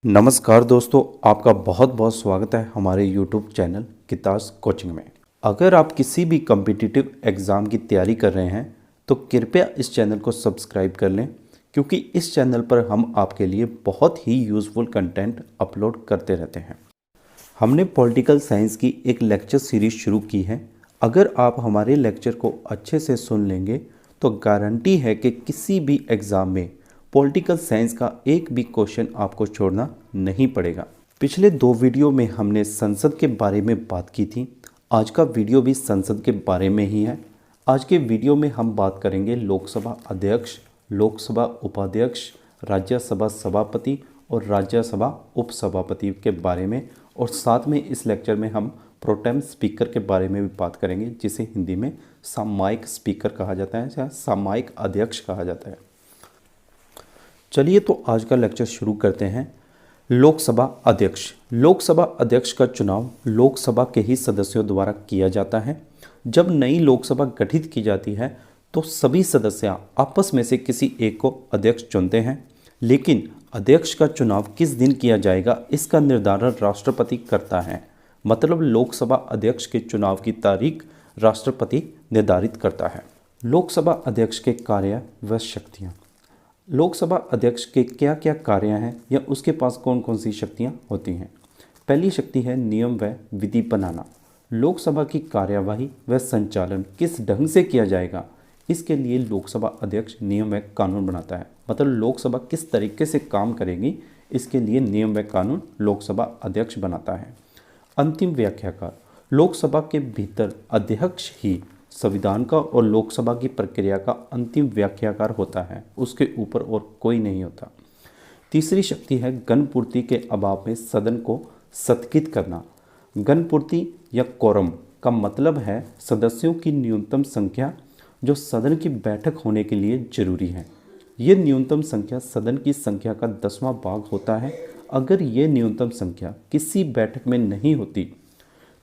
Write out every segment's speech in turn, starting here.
नमस्कार दोस्तों, आपका बहुत बहुत स्वागत है हमारे YouTube चैनल कितास कोचिंग में। अगर आप किसी भी कॉम्पिटिटिव एग्ज़ाम की तैयारी कर रहे हैं तो कृपया इस चैनल को सब्सक्राइब कर लें, क्योंकि इस चैनल पर हम आपके लिए बहुत ही यूज़फुल कंटेंट अपलोड करते रहते हैं। हमने पॉलिटिकल साइंस की एक लेक्चर सीरीज़ शुरू की है। अगर आप हमारे लेक्चर को अच्छे से सुन लेंगे तो गारंटी है कि किसी भी एग्ज़ाम में पॉलिटिकल साइंस का एक भी क्वेश्चन आपको छोड़ना नहीं पड़ेगा। पिछले 2 वीडियो में हमने संसद के बारे में बात की थी। आज का वीडियो भी संसद के बारे में ही है। आज के वीडियो में हम बात करेंगे लोकसभा अध्यक्ष, लोकसभा उपाध्यक्ष, राज्यसभा सभापति और राज्यसभा उपसभापति के बारे में, और साथ में इस लेक्चर में हम प्रोटेम स्पीकर के बारे में भी बात करेंगे, जिसे हिंदी में सामयिक स्पीकर कहा जाता है या सामयिक अध्यक्ष कहा जाता है। चलिए तो आज का लेक्चर शुरू करते हैं। लोकसभा अध्यक्ष। लोकसभा अध्यक्ष का चुनाव लोकसभा के ही सदस्यों द्वारा किया जाता है। जब नई लोकसभा गठित की जाती है तो सभी सदस्य आपस में से किसी एक को अध्यक्ष चुनते हैं, लेकिन अध्यक्ष का चुनाव किस दिन किया जाएगा इसका निर्धारण राष्ट्रपति करता है। मतलब लोकसभा अध्यक्ष के चुनाव की तारीख राष्ट्रपति निर्धारित करता है। लोकसभा अध्यक्ष के कार्य व शक्तियाँ। लोकसभा अध्यक्ष के क्या क्या कार्य हैं या उसके पास कौन कौन सी शक्तियाँ होती हैं। पहली शक्ति है नियम व विधि बनाना। लोकसभा की कार्यवाही व संचालन किस ढंग से किया जाएगा, इसके लिए लोकसभा अध्यक्ष नियम व कानून बनाता है। मतलब लोकसभा किस तरीके से काम करेगी, इसके लिए नियम व कानून लोकसभा अध्यक्ष बनाता है। अंतिम व्याख्याकार। लोकसभा के भीतर अध्यक्ष ही संविधान का और लोकसभा की प्रक्रिया का अंतिम व्याख्याकार होता है, उसके ऊपर और कोई नहीं होता। तीसरी शक्ति है गणपूर्ति के अभाव में सदन को स्थगित करना। गणपूर्ति या कोरम का मतलब है सदस्यों की न्यूनतम संख्या जो सदन की बैठक होने के लिए जरूरी है। ये न्यूनतम संख्या सदन की संख्या का 10वां भाग होता है। अगर ये न्यूनतम संख्या किसी बैठक में नहीं होती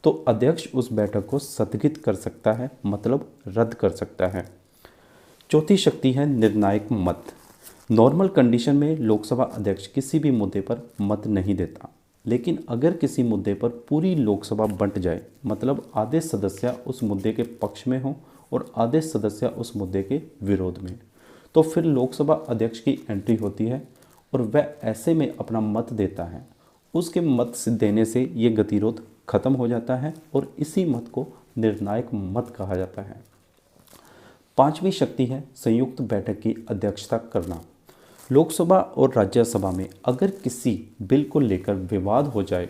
तो अध्यक्ष उस बैठक को स्थगित कर सकता है, मतलब रद्द कर सकता है। चौथी शक्ति है निर्णायक मत। नॉर्मल कंडीशन में लोकसभा अध्यक्ष किसी भी मुद्दे पर मत नहीं देता, लेकिन अगर किसी मुद्दे पर पूरी लोकसभा बंट जाए, मतलब आधे सदस्य उस मुद्दे के पक्ष में हों और आधे सदस्य उस मुद्दे के विरोध में, तो फिर लोकसभा अध्यक्ष की एंट्री होती है और वह ऐसे में अपना मत देता है। उसके मत से देने से ये गतिरोध खत्म हो जाता है और इसी मत को निर्णायक मत कहा जाता है। पांचवी शक्ति है संयुक्त बैठक की अध्यक्षता करना। लोकसभा और राज्यसभा में अगर किसी बिल को लेकर विवाद हो जाए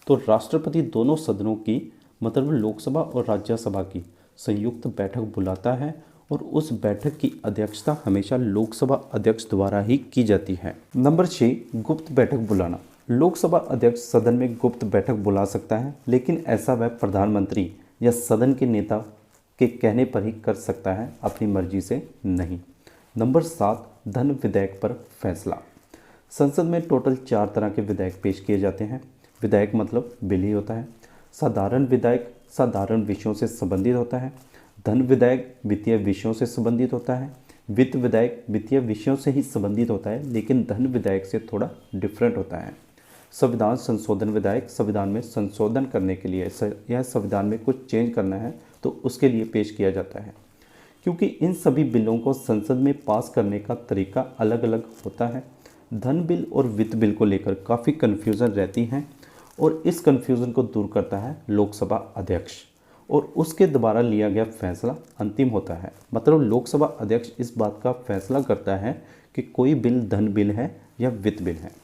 तो राष्ट्रपति दोनों सदनों की, मतलब लोकसभा और राज्यसभा की संयुक्त बैठक बुलाता है और उस बैठक की अध्यक्षता हमेशा लोकसभा अध्यक्ष द्वारा ही की जाती है। नंबर 6, गुप्त बैठक बुलाना। लोकसभा अध्यक्ष सदन में गुप्त बैठक बुला सकता है, लेकिन ऐसा वह प्रधानमंत्री या सदन के नेता के कहने पर ही कर सकता है, अपनी मर्जी से नहीं। नंबर 7, धन विधेयक पर फैसला। संसद में टोटल 4 तरह के विधेयक पेश किए जाते हैं। विधेयक मतलब बिल ही होता है। साधारण विधेयक साधारण विषयों से संबंधित होता है। धन विधेयक वित्तीय विषयों से संबंधित होता है। वित्त विधेयक वित्तीय विषयों से ही संबंधित होता है, लेकिन धन विधेयक से थोड़ा डिफरेंट होता है। संविधान संशोधन विधेयक संविधान में संशोधन करने के लिए या संविधान में कुछ चेंज करना है तो उसके लिए पेश किया जाता है। क्योंकि इन सभी बिलों को संसद में पास करने का तरीका अलग अलग होता है, धन बिल और वित्त बिल को लेकर काफ़ी कन्फ्यूज़न रहती हैं और इस कन्फ्यूज़न को दूर करता है लोकसभा अध्यक्ष और उसके द्वारा लिया गया फैसला अंतिम होता है। मतलब लोकसभा अध्यक्ष इस बात का फैसला करता है कि कोई बिल धन बिल है या वित्त बिल है।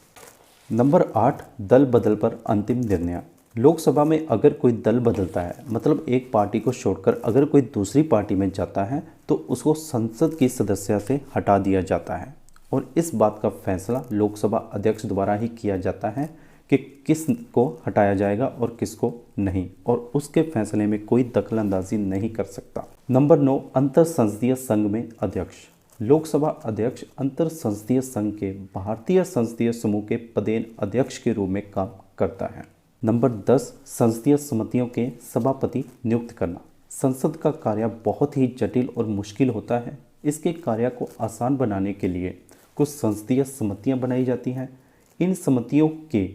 नंबर 8, दल बदल पर अंतिम निर्णय। लोकसभा में अगर कोई दल बदलता है, मतलब एक पार्टी को छोड़कर अगर कोई दूसरी पार्टी में जाता है तो उसको संसद की सदस्यता से हटा दिया जाता है और इस बात का फैसला लोकसभा अध्यक्ष द्वारा ही किया जाता है कि किस को हटाया जाएगा और किसको नहीं, और उसके फैसले में कोई दखलंदाजी नहीं कर सकता। नंबर 9, अंतर संसदीय संघ में अध्यक्ष। लोकसभा अध्यक्ष अंतर संसदीय संघ के भारतीय संसदीय समूह के पदेन अध्यक्ष के रूप में काम करता है। नंबर 10, संसदीय समितियों के सभापति नियुक्त करना। संसद का कार्य बहुत ही जटिल और मुश्किल होता है। इसके कार्य को आसान बनाने के लिए कुछ संसदीय समितियां बनाई जाती हैं। इन समितियों के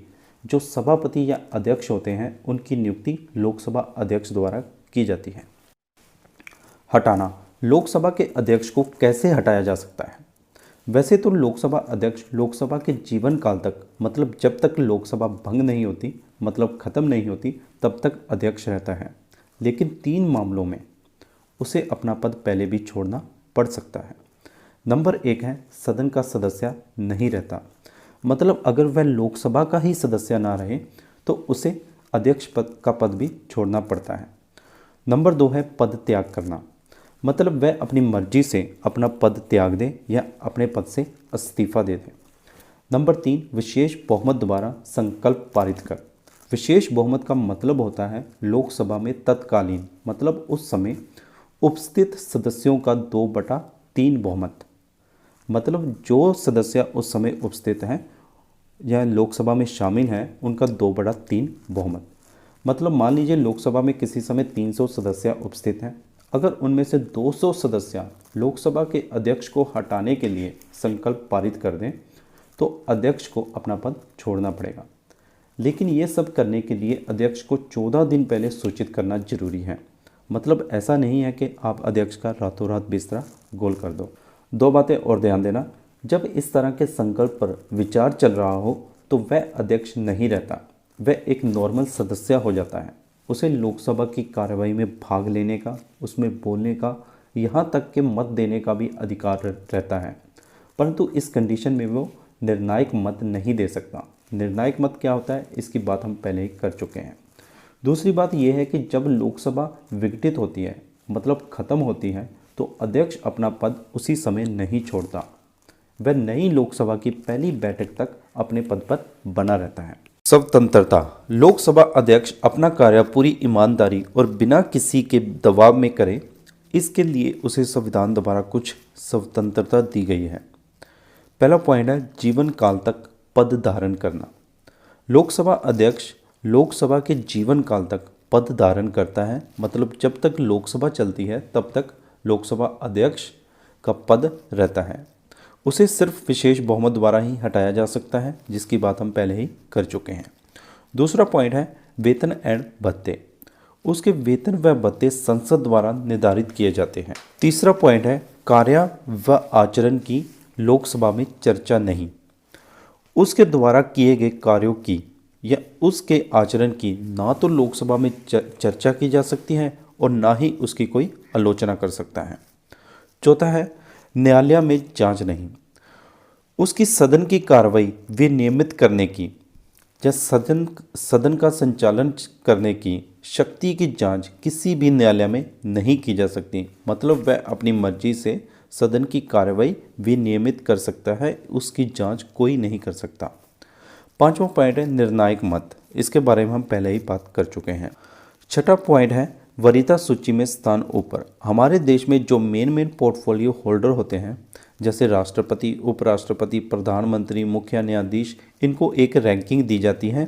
जो सभापति या अध्यक्ष होते हैं उनकी नियुक्ति लोकसभा अध्यक्ष द्वारा की जाती है। हटाना, लोकसभा के अध्यक्ष को कैसे हटाया जा सकता है? वैसे तो लोकसभा अध्यक्ष लोकसभा के जीवन काल तक, मतलब जब तक लोकसभा भंग नहीं होती, मतलब खत्म नहीं होती, तब तक अध्यक्ष रहता है। लेकिन 3 मामलों में उसे अपना पद पहले भी छोड़ना पड़ सकता है। नंबर 1 है सदन का सदस्य नहीं रहता, मतलब अगर वह लोकसभा का ही सदस्य ना रहे तो उसे अध्यक्ष पद का पद भी छोड़ना पड़ता है। नंबर 2 है पद त्याग करना, मतलब वह अपनी मर्जी से अपना पद त्याग दे या अपने पद से इस्तीफा दे दे। नंबर 3 विशेष बहुमत द्वारा संकल्प पारित कर। विशेष बहुमत का मतलब होता है लोकसभा में तत्कालीन, मतलब उस समय उपस्थित सदस्यों का 2/3 बहुमत, मतलब जो सदस्य उस समय उपस्थित हैं या लोकसभा में शामिल हैं उनका 2/3 बहुमत। मतलब मान लीजिए लोकसभा में किसी समय 300 सदस्य उपस्थित हैं, अगर उनमें से 200 सदस्य लोकसभा के अध्यक्ष को हटाने के लिए संकल्प पारित कर दें तो अध्यक्ष को अपना पद छोड़ना पड़ेगा। लेकिन ये सब करने के लिए अध्यक्ष को 14 दिन पहले सूचित करना जरूरी है। मतलब ऐसा नहीं है कि आप अध्यक्ष का रातों रात बिस्तरा गोल कर दो। 2 बातें और ध्यान देना, जब इस तरह के संकल्प पर विचार चल रहा हो तो वह अध्यक्ष नहीं रहता, वह एक नॉर्मल सदस्य हो जाता है। उसे लोकसभा की कार्यवाही में भाग लेने का, उसमें बोलने का, यहाँ तक कि मत देने का भी अधिकार रहता है, परंतु इस कंडीशन में वो निर्णायक मत नहीं दे सकता। निर्णायक मत क्या होता है इसकी बात हम पहले ही कर चुके हैं। दूसरी बात यह है कि जब लोकसभा विघटित होती है, मतलब ख़त्म होती है, तो अध्यक्ष अपना पद उसी समय नहीं छोड़ता, वह नई लोकसभा की पहली बैठक तक अपने पद पर बना रहता है। स्वतंत्रता, लोकसभा अध्यक्ष अपना कार्य पूरी ईमानदारी और बिना किसी के दबाव में करे, इसके लिए उसे संविधान द्वारा कुछ स्वतंत्रता दी गई है। पहला पॉइंट है जीवन काल तक पद धारण करना। लोकसभा अध्यक्ष लोकसभा के जीवन काल तक पद धारण करता है, मतलब जब तक लोकसभा चलती है तब तक लोकसभा अध्यक्ष का पद रहता है। उसे सिर्फ विशेष बहुमत द्वारा ही हटाया जा सकता है, जिसकी बात हम पहले ही कर चुके हैं। दूसरा पॉइंट है वेतन एंड भत्ते। उसके वेतन व भत्ते संसद द्वारा निर्धारित किए जाते हैं। तीसरा पॉइंट है कार्य व आचरण की लोकसभा में चर्चा नहीं। उसके द्वारा किए गए कार्यों की या उसके आचरण की ना तो लोकसभा में चर्चा की जा सकती है और ना ही उसकी कोई आलोचना कर सकता है। चौथा है न्यायालय में जांच नहीं। उसकी सदन की कार्रवाई विनियमित करने की या सदन का संचालन करने की शक्ति की जांच किसी भी न्यायालय में नहीं की जा सकती, मतलब वह अपनी मर्जी से सदन की कार्रवाई विनियमित कर सकता है, उसकी जांच कोई नहीं कर सकता। पांचवा पॉइंट है निर्णायक मत, इसके बारे में हम पहले ही बात कर चुके हैं। छठा पॉइंट है वरीयता सूची में स्थान ऊपर। हमारे देश में जो मेन पोर्टफोलियो होल्डर होते हैं, जैसे राष्ट्रपति, उपराष्ट्रपति, प्रधानमंत्री, मुख्य न्यायाधीश, इनको एक रैंकिंग दी जाती है।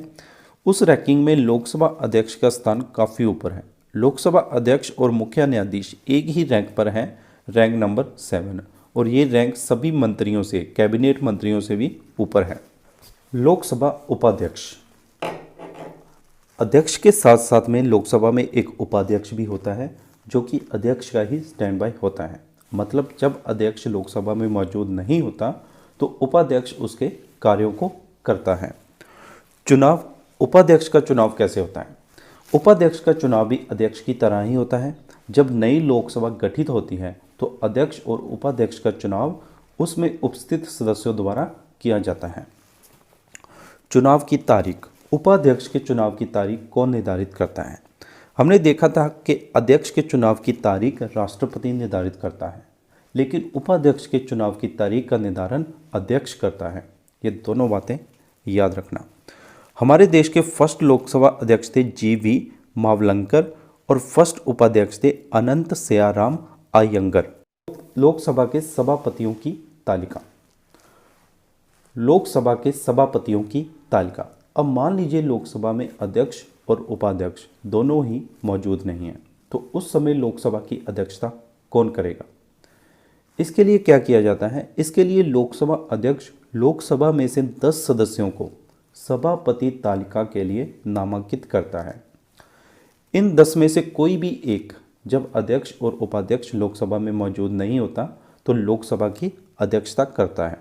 उस रैंकिंग में लोकसभा अध्यक्ष का स्थान काफ़ी ऊपर है। लोकसभा अध्यक्ष और मुख्य न्यायाधीश एक ही रैंक पर हैं, रैंक नंबर 7, और ये रैंक सभी मंत्रियों से, कैबिनेट मंत्रियों से भी ऊपर है। लोकसभा उपाध्यक्ष, अध्यक्ष के साथ साथ में लोकसभा में एक उपाध्यक्ष भी होता है जो कि अध्यक्ष का ही स्टैंड बाय होता है। मतलब जब अध्यक्ष लोकसभा में मौजूद नहीं होता तो उपाध्यक्ष उसके कार्यों को करता है। चुनाव, उपाध्यक्ष का चुनाव कैसे होता है? उपाध्यक्ष का चुनाव भी अध्यक्ष की तरह ही होता है। जब नई लोकसभा गठित होती है तो अध्यक्ष और उपाध्यक्ष का चुनाव उसमें उपस्थित सदस्यों द्वारा किया जाता है। चुनाव की तारीख, उपाध्यक्ष के चुनाव की तारीख कौन निर्धारित करता है? हमने देखा था कि अध्यक्ष के चुनाव की तारीख राष्ट्रपति निर्धारित करता है, लेकिन उपाध्यक्ष के चुनाव की तारीख का निर्धारण अध्यक्ष करता है। ये दोनों बातें याद रखना। हमारे देश के फर्स्ट लोकसभा अध्यक्ष थे GV मावलंकर और फर्स्ट उपाध्यक्ष थे अनंत सयाराम अयंगर। लोकसभा के सभापतियों की तालिका, लोकसभा के सभापतियों की तालिका। अब मान लीजिए लोकसभा में अध्यक्ष और उपाध्यक्ष दोनों ही मौजूद नहीं हैं, तो उस समय लोकसभा की अध्यक्षता कौन करेगा? इसके लिए क्या किया जाता है? इसके लिए लोकसभा अध्यक्ष लोकसभा में से 10 सदस्यों को सभापति तालिका के लिए नामांकित करता है। इन 10 में से कोई भी एक जब अध्यक्ष और उपाध्यक्ष लोकसभा में मौजूद नहीं होता तो लोकसभा की अध्यक्षता करता है।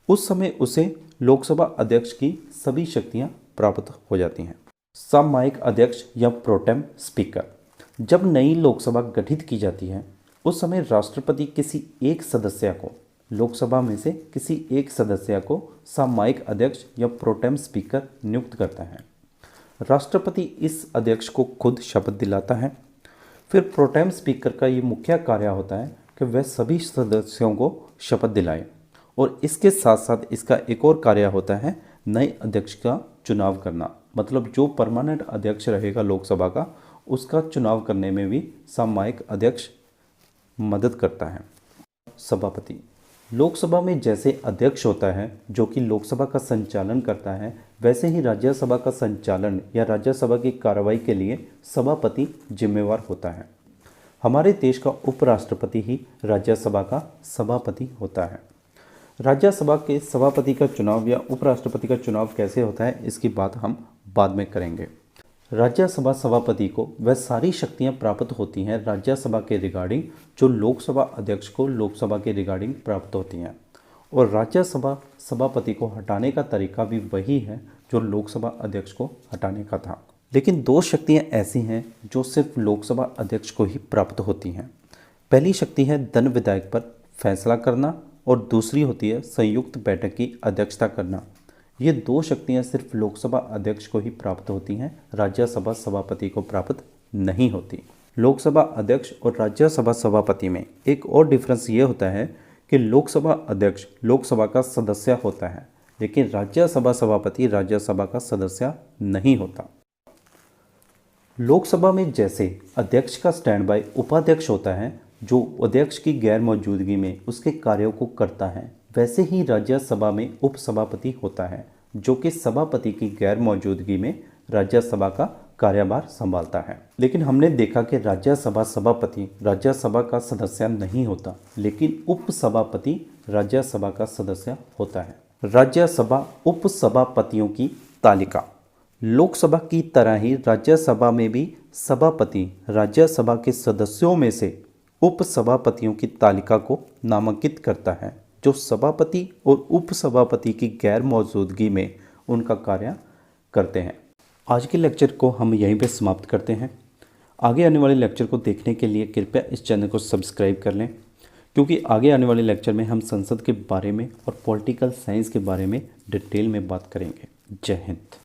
उस समय उसे लोकसभा अध्यक्ष की सभी शक्तियां प्राप्त हो जाती हैं। सामयिक अध्यक्ष या प्रोटेम स्पीकर। जब नई लोकसभा गठित की जाती है उस समय राष्ट्रपति किसी एक सदस्य को लोकसभा में से किसी एक सदस्य को सामयिक अध्यक्ष या प्रोटेम स्पीकर नियुक्त करता है। राष्ट्रपति इस अध्यक्ष को खुद शपथ दिलाता है। फिर प्रोटेम स्पीकर का ये मुख्य कार्य होता है कि वह सभी सदस्यों को शपथ दिलाए और इसके साथ साथ इसका एक और कार्य होता है नए अध्यक्ष का चुनाव करना। मतलब जो परमानेंट अध्यक्ष रहेगा लोकसभा का उसका चुनाव करने में भी सामयिक अध्यक्ष मदद करता है। सभापति। लोकसभा में जैसे अध्यक्ष होता है जो कि लोकसभा का संचालन करता है, वैसे ही राज्यसभा का संचालन या राज्यसभा की कार्रवाई के लिए सभापति जिम्मेवार होता है। हमारे देश का उपराष्ट्रपति ही राज्यसभा का सभापति होता है। राज्यसभा के सभापति का चुनाव या उपराष्ट्रपति का चुनाव कैसे होता है इसकी बात हम बाद में करेंगे। राज्यसभा सभापति को वह सारी शक्तियां प्राप्त होती हैं राज्यसभा के रिगार्डिंग जो लोकसभा अध्यक्ष को लोकसभा के रिगार्डिंग प्राप्त होती हैं, और राज्यसभा सभापति को हटाने का तरीका भी वही है जो लोकसभा अध्यक्ष को हटाने का था। लेकिन दो शक्तियां ऐसी हैं जो सिर्फ लोकसभा अध्यक्ष को ही प्राप्त होती हैं। पहली शक्ति है धन विधेयक पर फैसला करना और दूसरी होती है संयुक्त बैठक की अध्यक्षता करना। ये दो शक्तियां सिर्फ लोकसभा अध्यक्ष को ही प्राप्त होती हैं, राज्यसभा सभापति को प्राप्त नहीं होती। लोकसभा अध्यक्ष और राज्यसभा सभापति में एक और डिफरेंस ये होता है कि लोकसभा अध्यक्ष लोकसभा का सदस्य होता है लेकिन राज्यसभा सभापति राज्यसभा का सदस्य नहीं होता। लोकसभा में जैसे अध्यक्ष का स्टैंड बाय उपाध्यक्ष होता है जो अध्यक्ष की गैर मौजूदगी में उसके कार्यों को करता है, वैसे ही राज्यसभा में उपसभापति होता है जो कि सभापति की गैर मौजूदगी में राज्यसभा का कार्यभार संभालता है। लेकिन हमने देखा कि राज्यसभा सभापति राज्यसभा का सदस्य नहीं होता लेकिन उपसभापति राज्यसभा का सदस्य होता है। राज्यसभा उपसभापतियों की तालिका। लोकसभा की तरह ही राज्यसभा में भी सभापति राज्यसभा के सदस्यों में से उपसभापतियों की तालिका को नामांकित करता है जो सभापति और उपसभापति की गैर मौजूदगी में उनका कार्य करते हैं। आज के लेक्चर को हम यहीं पे समाप्त करते हैं। आगे आने वाले लेक्चर को देखने के लिए कृपया इस चैनल को सब्सक्राइब कर लें क्योंकि आगे आने वाले लेक्चर में हम संसद के बारे में और पॉलिटिकल साइंस के बारे में डिटेल में बात करेंगे। जय हिंद।